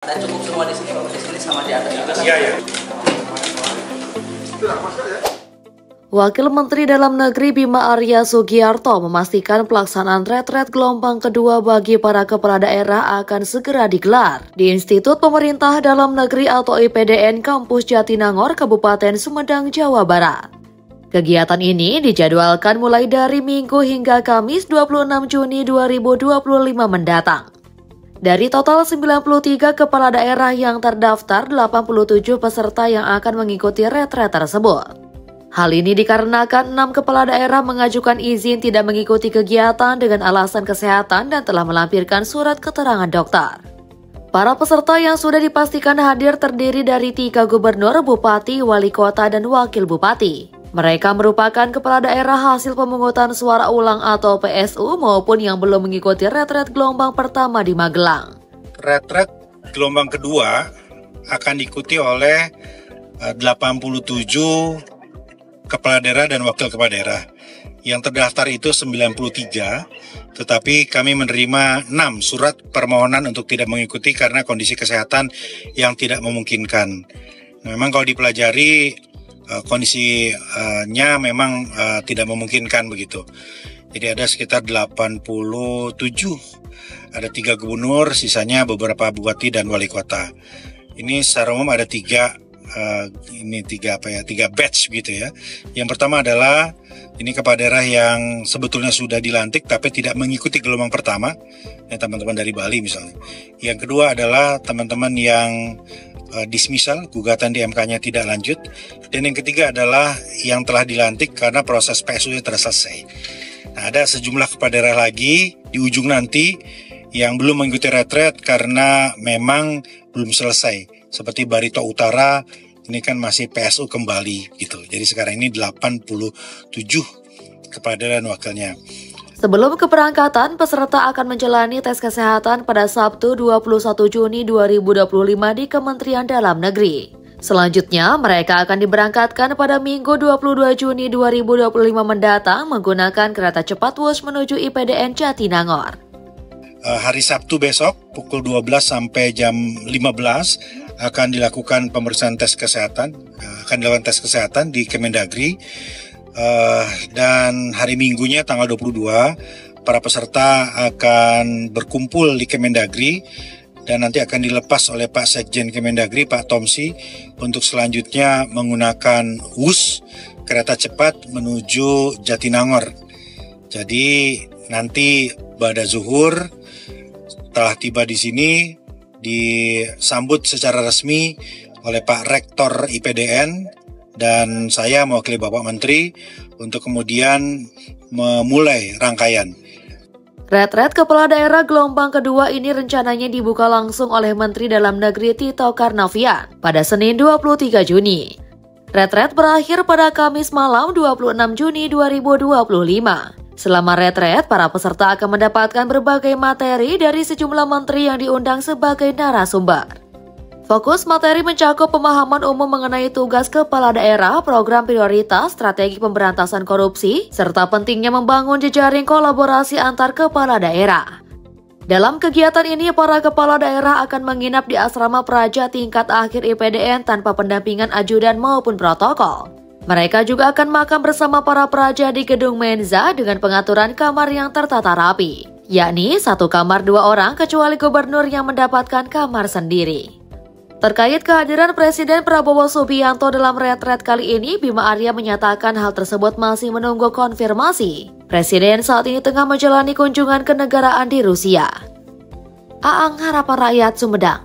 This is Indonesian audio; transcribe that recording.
Dan cukup semua di sini, Bapak, di sini sama di atas juga. Iya, ya. Wakil Menteri Dalam Negeri Bima Arya Sugiarto memastikan pelaksanaan retret gelombang kedua bagi para kepala daerah akan segera digelar di Institut Pemerintah Dalam Negeri atau IPDN Kampus Jatinangor, Kabupaten Sumedang, Jawa Barat. Kegiatan ini dijadwalkan mulai dari Minggu hingga Kamis 26 Juni 2025 mendatang. Dari total 93 kepala daerah yang terdaftar, 87 peserta yang akan mengikuti retret tersebut. Hal ini dikarenakan 6 kepala daerah mengajukan izin tidak mengikuti kegiatan dengan alasan kesehatan dan telah melampirkan surat keterangan dokter. Para peserta yang sudah dipastikan hadir terdiri dari 3 gubernur, bupati, wali kota, dan wakil bupati. Mereka merupakan kepala daerah hasil pemungutan suara ulang atau PSU maupun yang belum mengikuti retret gelombang pertama di Magelang. Retret gelombang kedua akan diikuti oleh 87 kepala daerah dan wakil kepala daerah. Yang terdaftar itu 93, tetapi kami menerima 6 surat permohonan untuk tidak mengikuti karena kondisi kesehatan yang tidak memungkinkan. Memang kalau dipelajari kondisinya memang tidak memungkinkan begitu. Jadi ada sekitar 87, ada 3 gubernur, sisanya beberapa bupati dan wali kota. Ini secara umum ada 3 batch gitu ya. Yang pertama adalah ini kepala daerah yang sebetulnya sudah dilantik tapi tidak mengikuti gelombang pertama, ya, teman-teman dari Bali misalnya. Yang kedua adalah teman-teman yang dismisal, gugatan di MK-nya tidak lanjut. Dan yang ketiga adalah yang telah dilantik karena proses PSU-nya telah selesai. Nah, ada sejumlah kepala daerah lagi di ujung nanti yang belum mengikuti retret karena memang belum selesai. Seperti Barito Utara, ini kan masih PSU kembali gitu. Jadi sekarang ini 87 kepala daerah dan wakilnya. Sebelum keberangkatan, peserta akan menjalani tes kesehatan pada Sabtu 21 Juni 2025 di Kementerian Dalam Negeri. Selanjutnya, mereka akan diberangkatkan pada Minggu 22 Juni 2025 mendatang menggunakan kereta cepat Wush menuju IPDN Jatinangor. Hari Sabtu besok pukul 12 sampai jam 15 akan dilakukan pemeriksaan tes kesehatan, di Kemendagri. Dan hari Minggunya tanggal 22 para peserta akan berkumpul di Kemendagri dan nanti akan dilepas oleh Pak Sekjen Kemendagri, Pak Tomsi, untuk selanjutnya menggunakan Wush kereta cepat menuju Jatinangor. Jadi nanti pada zuhur telah tiba di sini disambut secara resmi oleh Pak Rektor IPDN dan saya mewakili Bapak Menteri untuk kemudian memulai rangkaian. Retret kepala daerah gelombang kedua ini rencananya dibuka langsung oleh Menteri Dalam Negeri Tito Karnavian pada Senin 23 Juni. Retret berakhir pada Kamis malam 26 Juni 2025. Selama retret, para peserta akan mendapatkan berbagai materi dari sejumlah menteri yang diundang sebagai narasumber. Fokus materi mencakup pemahaman umum mengenai tugas kepala daerah, program prioritas, strategi pemberantasan korupsi, serta pentingnya membangun jejaring kolaborasi antar kepala daerah. Dalam kegiatan ini, para kepala daerah akan menginap di asrama praja tingkat akhir IPDN tanpa pendampingan ajudan maupun protokol. Mereka juga akan makan bersama para praja di gedung Menza dengan pengaturan kamar yang tertata rapi, yakni 1 kamar 2 orang kecuali gubernur yang mendapatkan kamar sendiri. Terkait kehadiran Presiden Prabowo Subianto dalam retret kali ini, Bima Arya menyatakan hal tersebut masih menunggu konfirmasi. Presiden saat ini tengah menjalani kunjungan kenegaraan di Rusia. Aang Harapan Rakyat, Sumedang.